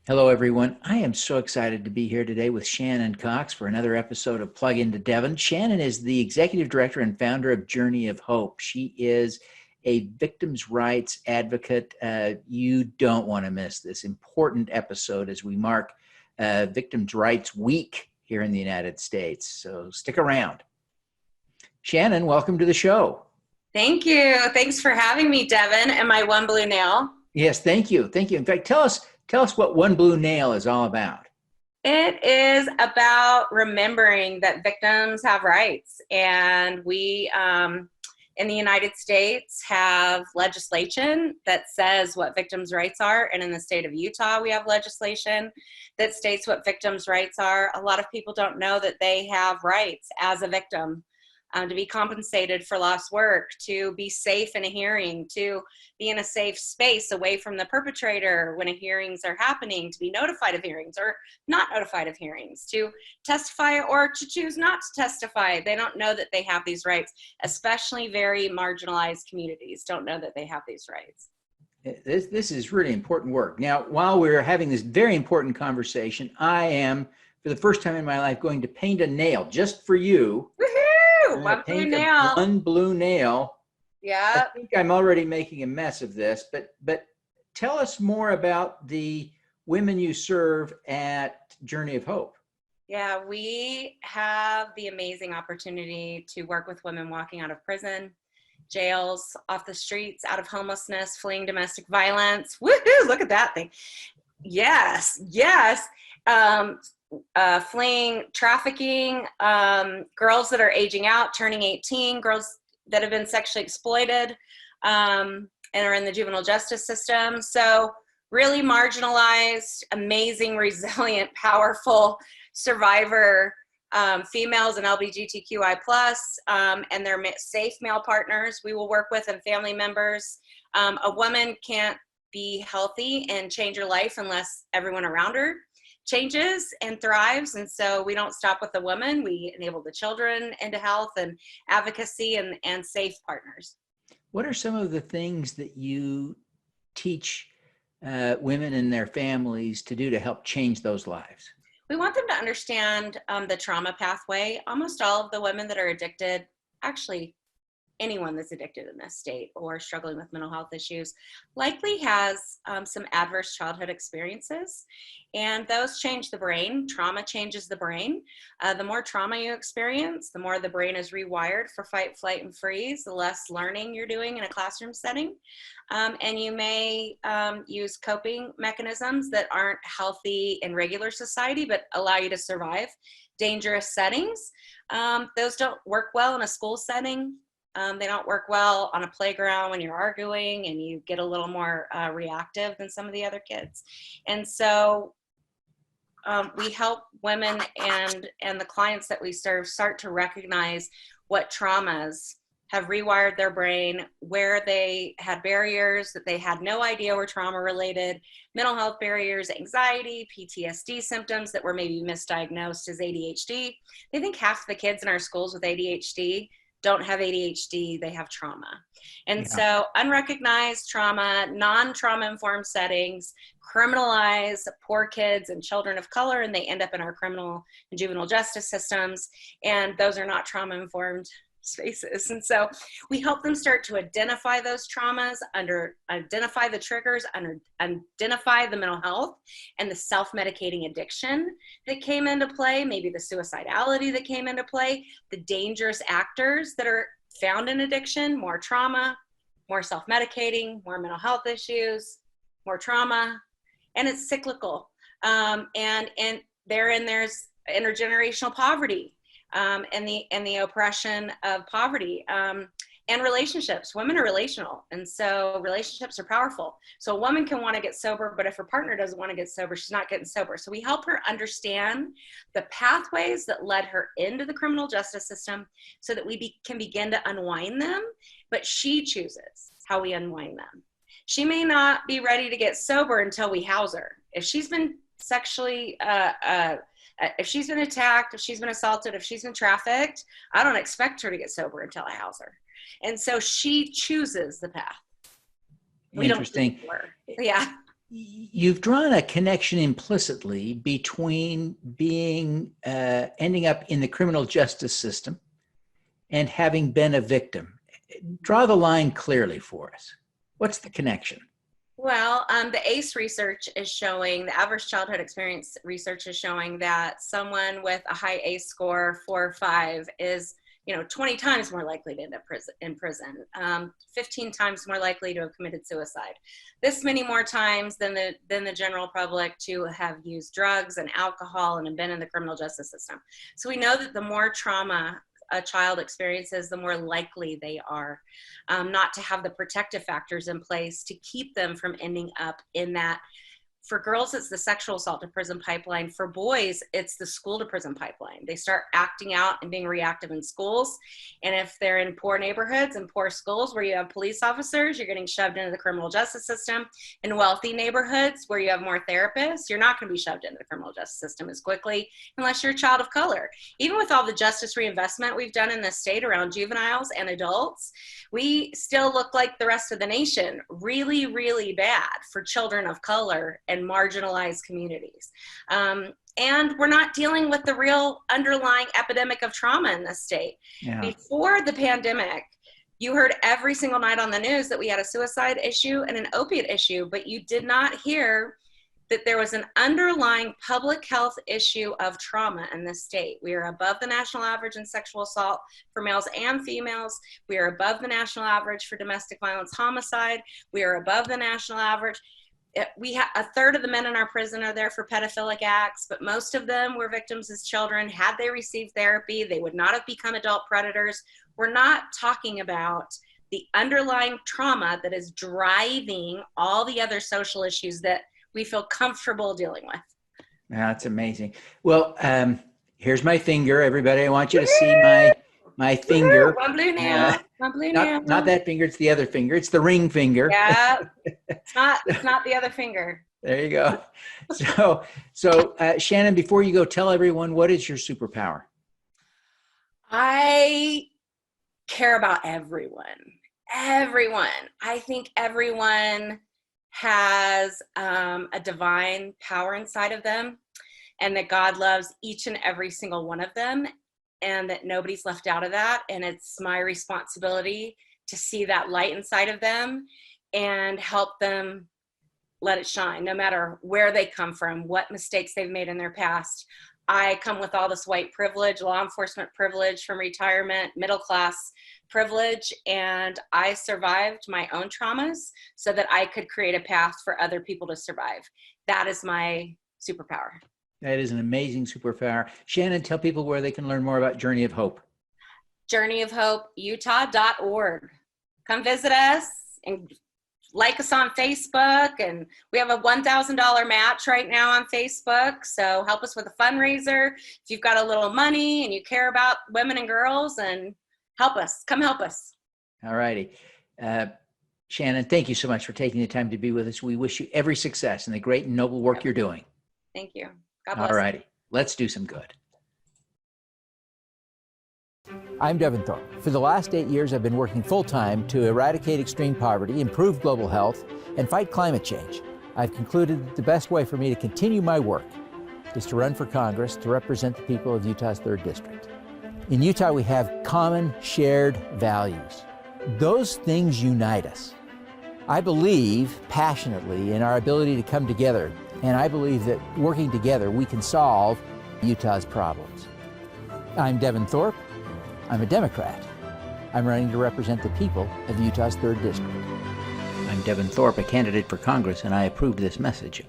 Hello, everyone. I am so excited to be here today with Shannon Cox for another episode of Plug Into Devin. Shannon is the executive director and founder of Journey of Hope. She is a victims' rights advocate. You don't want to miss this important episode as we mark Victims' Rights Week here in the United States. So stick around. Shannon, welcome to the show. Thank you. Thanks for having me, Devin, and my one blue nail. Yes, thank you. Thank you. In fact, tell us what One Blue Nail is all about. It is about remembering that victims have rights. And we, in the United States, have legislation that says what victims' rights are. And in the state of Utah, we have legislation that states what victims' rights are. A lot of people don't know that they have rights as a victim. To be compensated for lost work, to be safe in a hearing, to be in a safe space away from the perpetrator when hearings are happening, to be notified of hearings or not notified of hearings, to testify or to choose not to testify. They don't know that they have these rights, especially very marginalized communities don't know that they have these rights. This is really important work. Now, while we're having this very important conversation, I am, for the first time in my life, going to paint a nail just for you. One blue nail. One blue nail. Yeah. I think I'm already making a mess of this, but tell us more about the women you serve at Journey of Hope. Yeah, we have the amazing opportunity to work with women walking out of prison, jails, off the streets, out of homelessness, fleeing domestic violence. Woohoo! Look at that thing. Yes. Fleeing trafficking, girls that are aging out, turning 18, girls that have been sexually exploited and are in the juvenile justice system. So really marginalized, amazing, resilient, powerful survivor females and LGBTQI+, and their safe male partners we will work with and family members. A woman can't be healthy and change her life unless everyone around her changes and thrives. And so we don't stop with the woman. We enable the children into health and advocacy and safe partners. What are some of the things that you teach women and their families to do to help change those lives? We want them to understand the trauma pathway. Almost all of the women that are addicted, actually anyone that's addicted in this state or struggling with mental health issues, likely has some adverse childhood experiences, and those change the brain. Trauma changes the brain. The more trauma you experience, the more the brain is rewired for fight, flight, and freeze, the less learning you're doing in a classroom setting. And you may use coping mechanisms that aren't healthy in regular society, but allow you to survive dangerous settings. Those don't work well in a school setting. They don't work well on a playground when you're arguing and you get a little more reactive than some of the other kids. And so we help women and the clients that we serve start to recognize what traumas have rewired their brain, where they had barriers that they had no idea were trauma related, mental health barriers, anxiety, PTSD symptoms that were maybe misdiagnosed as ADHD. They think half the kids in our schools with ADHD don't have ADHD, they have trauma. And so unrecognized trauma, non-trauma informed settings criminalize poor kids and children of color, and they end up in our criminal and juvenile justice systems. And those are not trauma informed spaces. And so we help them start to identify those traumas, identify the triggers, identify the mental health and the self-medicating addiction that came into play, maybe the suicidality that came into play, the dangerous actors that are found in addiction, more trauma, more self-medicating, more mental health issues, more trauma, and it's cyclical. And there's intergenerational poverty. And the oppression of poverty, and relationships. Women are relational, and so relationships are powerful. So a woman can want to get sober, but if her partner doesn't want to get sober, she's not getting sober. So we help her understand the pathways that led her into the criminal justice system so that we can begin to unwind them, but she chooses how we unwind them. She may not be ready to get sober until we house her. If she's been sexually if she's been attacked, if she's been assaulted, if she's been trafficked, I don't expect her to get sober until I house her. And so she chooses the path. Interesting. Yeah. You've drawn a connection implicitly between being ending up in the criminal justice system and having been a victim. Draw the line clearly for us. What's the connection? Well, the ACE research is showing, the average childhood experience research is showing that someone with a high ACE score, 4 or 5, is 20 times more likely to end up in prison, 15 times more likely to have committed suicide, this many more times than the general public to have used drugs and alcohol and have been in the criminal justice system. So we know that the more trauma a child experiences, the more likely they are not to have the protective factors in place to keep them from ending up in that. For girls, it's the sexual assault to prison pipeline. For boys, it's the school to prison pipeline. They start acting out and being reactive in schools. And if they're in poor neighborhoods and poor schools where you have police officers, you're getting shoved into the criminal justice system. In wealthy neighborhoods where you have more therapists, you're not going to be shoved into the criminal justice system as quickly unless you're a child of color. Even with all the justice reinvestment we've done in this state around juveniles and adults, we still look like the rest of the nation, really, really bad for children of color and marginalized communities. And we're not dealing with the real underlying epidemic of trauma in this state. Yeah. Before the pandemic, you heard every single night on the news that we had a suicide issue and an opiate issue, but you did not hear that there was an underlying public health issue of trauma in this state. We are above the national average in sexual assault for males and females. We are above the national average for domestic violence homicide. We are above the national average. We have a third of the men in our prison are there for pedophilic acts, but most of them were victims as children. Had they received therapy, they would not have become adult predators. We're not talking about the underlying trauma that is driving all the other social issues that we feel comfortable dealing with. That's amazing. Well, here's my finger, everybody. I want you to see my finger. One blue nail. One blue nail. Not that finger. It's the other finger. It's the ring finger. Yeah. It's not the other finger. There you go. So Shannon, before you go, tell everyone, what is your superpower? I care about everyone. Everyone. I think everyone has a divine power inside of them, and that God loves each and every single one of them, and that nobody's left out of that. And it's my responsibility to see that light inside of them and help them let it shine, no matter where they come from, what mistakes they've made in their past. I come with all this white privilege, law enforcement privilege from retirement, middle class privilege, and I survived my own traumas so that I could create a path for other people to survive. That is my superpower. That is an amazing superpower. Shannon, tell people where they can learn more about Journey of Hope. journeyofhopeutah.org. Come visit us and like us on Facebook, and we have a $1,000 match right now on Facebook, so help us with a fundraiser. If you've got a little money and you care about women and girls, and help us. Come help us. All righty. Shannon, thank you so much for taking the time to be with us. We wish you every success in the great and noble work you're doing. Thank you. God bless. All righty. Let's do some good. I'm Devin Thorpe. For the last 8 years, I've been working full-time to eradicate extreme poverty, improve global health, and fight climate change. I've concluded that the best way for me to continue my work is to run for Congress to represent the people of Utah's 3rd District. In Utah, we have common shared values. Those things unite us. I believe passionately in our ability to come together, and I believe that working together, we can solve Utah's problems. I'm Devin Thorpe. I'm a Democrat. I'm running to represent the people of Utah's 3rd District. I'm Devin Thorpe, a candidate for Congress, and I approve this message.